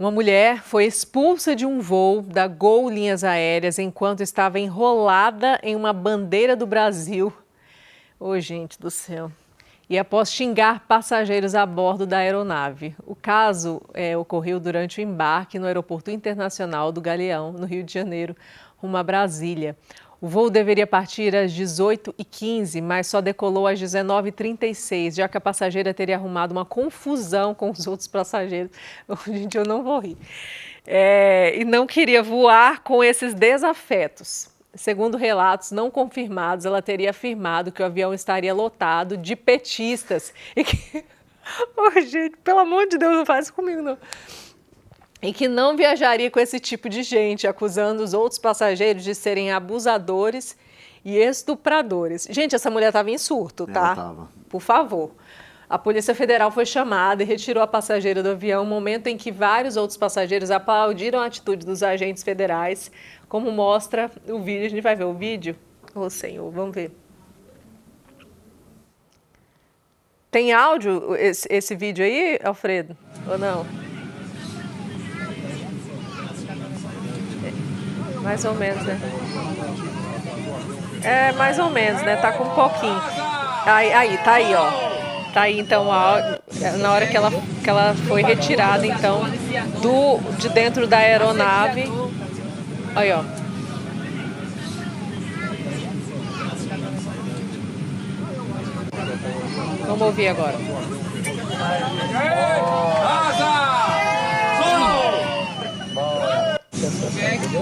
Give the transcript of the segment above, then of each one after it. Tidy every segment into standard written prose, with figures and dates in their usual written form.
Uma mulher foi expulsa de um voo da Gol Linhas Aéreas enquanto estava enrolada em uma bandeira do Brasil. Ô, gente do céu. E após xingar passageiros a bordo da aeronave. O caso ocorreu durante o embarque no Aeroporto Internacional do Galeão, no Rio de Janeiro, rumo a Brasília. O voo deveria partir às 18h15, mas só decolou às 19h36, já que a passageira teria arrumado uma confusão com os outros passageiros. Gente, eu não vou rir. E não queria voar com esses desafetos. Segundo relatos não confirmados, ela teria afirmado que o avião estaria lotado de petistas. E que... Oh, gente, pelo amor de Deus, não faz isso comigo, não. E que não viajaria com esse tipo de gente, acusando os outros passageiros de serem abusadores e estupradores. Gente, essa mulher estava em surto, tá? Ela tava. Por favor. A Polícia Federal foi chamada e retirou a passageira do avião, momento em que vários outros passageiros aplaudiram a atitude dos agentes federais, como mostra o vídeo. A gente vai ver o vídeo? Ô, Senhor, vamos ver. Tem áudio esse vídeo aí, Alfredo? Ou não? Mais ou menos, né? Mais ou menos, né? Tá com um pouquinho. Aí, tá aí, ó. Tá aí, então, na hora que ela foi retirada, então, de dentro da aeronave. Aí, ó. Vamos ouvir agora.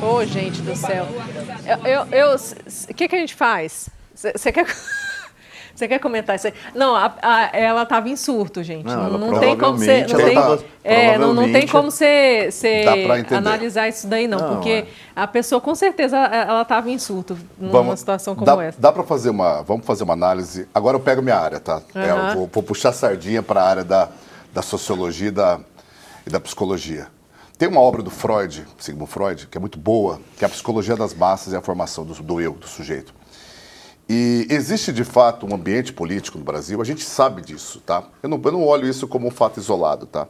Ô, gente do céu. O que a gente faz? Você quer comentar isso aí? Não, ela estava em surto, gente. Não tem como você... Não tem como você analisar isso daí, não. Porque a pessoa, com certeza, ela estava em surto numa situação como essa. Vamos fazer uma análise. Agora eu pego minha área, tá? Eu vou puxar a sardinha para a área da sociologia e da psicologia. Tem uma obra do Freud, Sigmund Freud, que é muito boa, que é a psicologia das massas e a formação do eu, do sujeito. E existe, de fato, um ambiente político no Brasil, a gente sabe disso, tá? Eu não olho isso como um fato isolado, tá?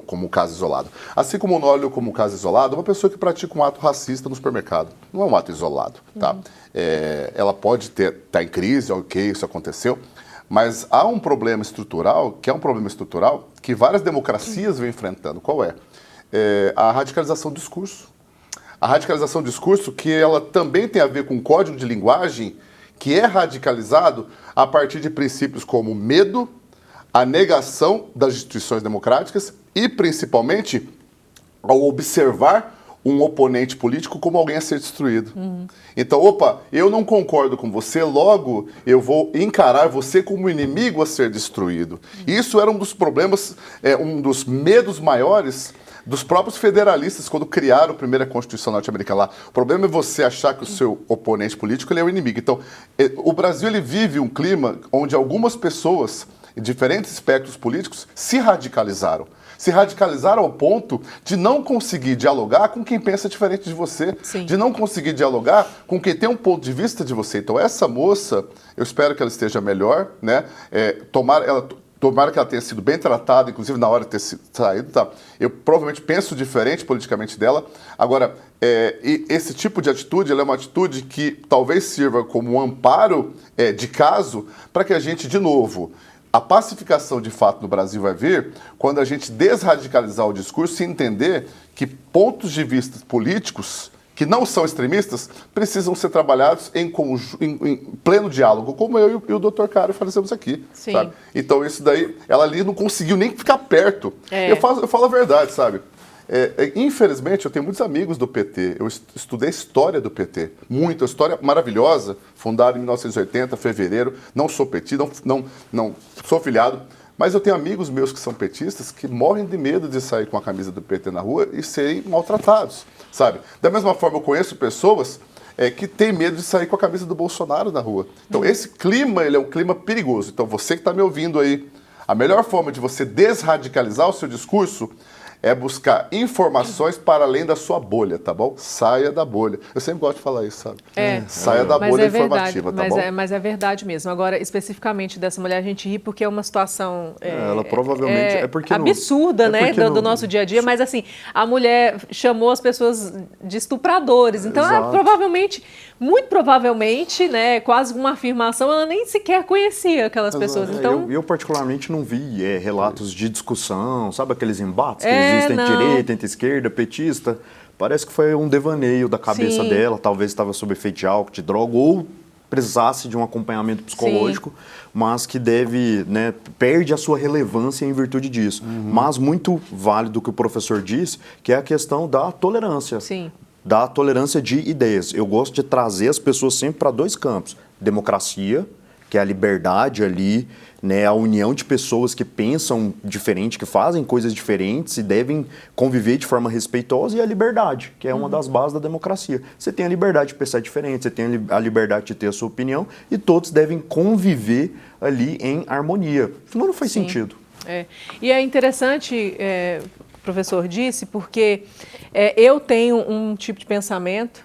Como um caso isolado. Assim como eu não olho como um caso isolado uma pessoa que pratica um ato racista no supermercado. Não é um ato isolado, tá? Ela pode estar em crise, ok, isso aconteceu, mas há um problema estrutural, que várias democracias vêm enfrentando. Qual é? A radicalização do discurso. A radicalização do discurso que ela também tem a ver com um código de linguagem que é radicalizado a partir de princípios como medo, a negação das instituições democráticas e, principalmente, ao observar um oponente político como alguém a ser destruído. Então, eu não concordo com você, logo eu vou encarar você como inimigo a ser destruído. Isso era um dos problemas, um dos medos maiores dos próprios federalistas, quando criaram a primeira Constituição norte-americana lá. O problema é você achar que o seu oponente político ele é o inimigo. Então, o Brasil ele vive um clima onde algumas pessoas, em diferentes espectros políticos, se radicalizaram. Se radicalizaram ao ponto de não conseguir dialogar com quem pensa diferente de você, de não conseguir dialogar com quem tem um ponto de vista de você. Então, essa moça, eu espero que ela esteja melhor, né? Tomara que ela tenha sido bem tratada, inclusive na hora de ter saído, tá? Eu provavelmente penso diferente politicamente dela. Agora, esse tipo de atitude, ela é uma atitude que talvez sirva como um amparo de caso para que a gente, de novo, a pacificação de fato no Brasil vai vir quando a gente desradicalizar o discurso e entender que pontos de vista políticos que não são extremistas, precisam ser trabalhados em pleno diálogo, como eu e o Dr. Cário fazemos aqui. Sabe? Então, isso daí, ela ali não conseguiu nem ficar perto. Eu falo a verdade, sabe? Infelizmente, eu tenho muitos amigos do PT. Eu estudei história do PT. Muita história maravilhosa, fundada em 1980, fevereiro. Não sou petista, não sou filiado. Mas eu tenho amigos meus que são petistas que morrem de medo de sair com a camisa do PT na rua e serem maltratados, sabe? Da mesma forma, eu conheço pessoas que têm medo de sair com a camisa do Bolsonaro na rua. Então, esse clima, ele é um clima perigoso. Então, você que está me ouvindo aí, a melhor forma de você desradicalizar o seu discurso é buscar informações para além da sua bolha, tá bom? Saia da bolha. Eu sempre gosto de falar isso, sabe? Saia da bolha informativa, tá bom? Mas é verdade mesmo. Agora, especificamente dessa mulher, a gente ri porque é uma situação ela provavelmente é porque absurda, né, do nosso dia a dia, mas assim, a mulher chamou as pessoas de estupradores. Então, ela provavelmente, muito provavelmente, né, quase uma afirmação, ela nem sequer conhecia aquelas pessoas. Então, eu particularmente não vi relatos de discussão, sabe aqueles embates que existem entre direita, entre esquerda, petista. Parece que foi um devaneio da cabeça dela, talvez estava sob efeito de álcool, de droga, ou precisasse de um acompanhamento psicológico, mas que deve, né, perde a sua relevância em virtude disso. Mas muito válido o que o professor disse, que é a questão da tolerância. Da tolerância de ideias. Eu gosto de trazer as pessoas sempre para dois campos. Democracia, que é a liberdade ali, né, a união de pessoas que pensam diferente, que fazem coisas diferentes e devem conviver de forma respeitosa, e a liberdade, que é uma das bases da democracia. Você tem a liberdade de pensar diferente, você tem a liberdade de ter a sua opinião, e todos devem conviver ali em harmonia. Senão não faz sentido. E é interessante, o professor disse, porque eu tenho um tipo de pensamento,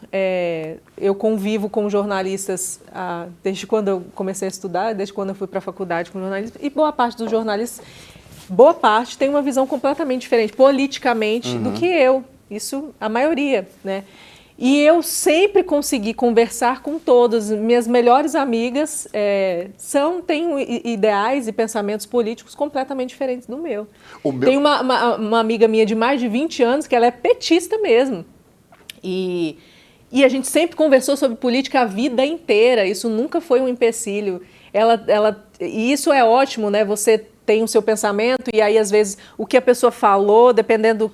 eu convivo com jornalistas desde quando eu comecei a estudar, desde quando eu fui para a faculdade com jornalistas, e boa parte dos jornalistas, tem uma visão completamente diferente, politicamente, do que eu. Isso, a maioria, né? E eu sempre consegui conversar com todas. Minhas melhores amigas têm ideais e pensamentos políticos completamente diferentes do meu. Tem uma amiga minha de mais de 20 anos que ela é petista mesmo. E a gente sempre conversou sobre política a vida inteira. Isso nunca foi um empecilho. E isso é ótimo, né? Você tem o seu pensamento e aí, às vezes, o que a pessoa falou, dependendo,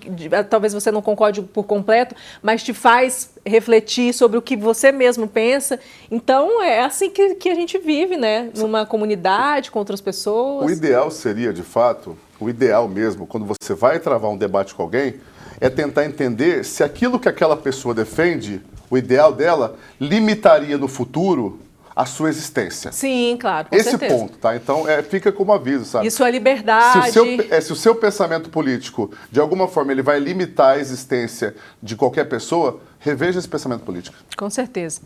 talvez você não concorde por completo, mas te faz refletir sobre o que você mesmo pensa. Então, é assim que a gente vive, né? Numa comunidade, com outras pessoas. O ideal seria, de fato, o ideal mesmo, quando você vai travar um debate com alguém, é tentar entender se aquilo que aquela pessoa defende, o ideal dela, limitaria no futuro a sua existência. Sim, claro, com Esse certeza. ponto, tá? Então, fica como aviso, sabe? Isso é liberdade. Se o seu pensamento político, de alguma forma, ele vai limitar a existência de qualquer pessoa, reveja esse pensamento político. Com certeza.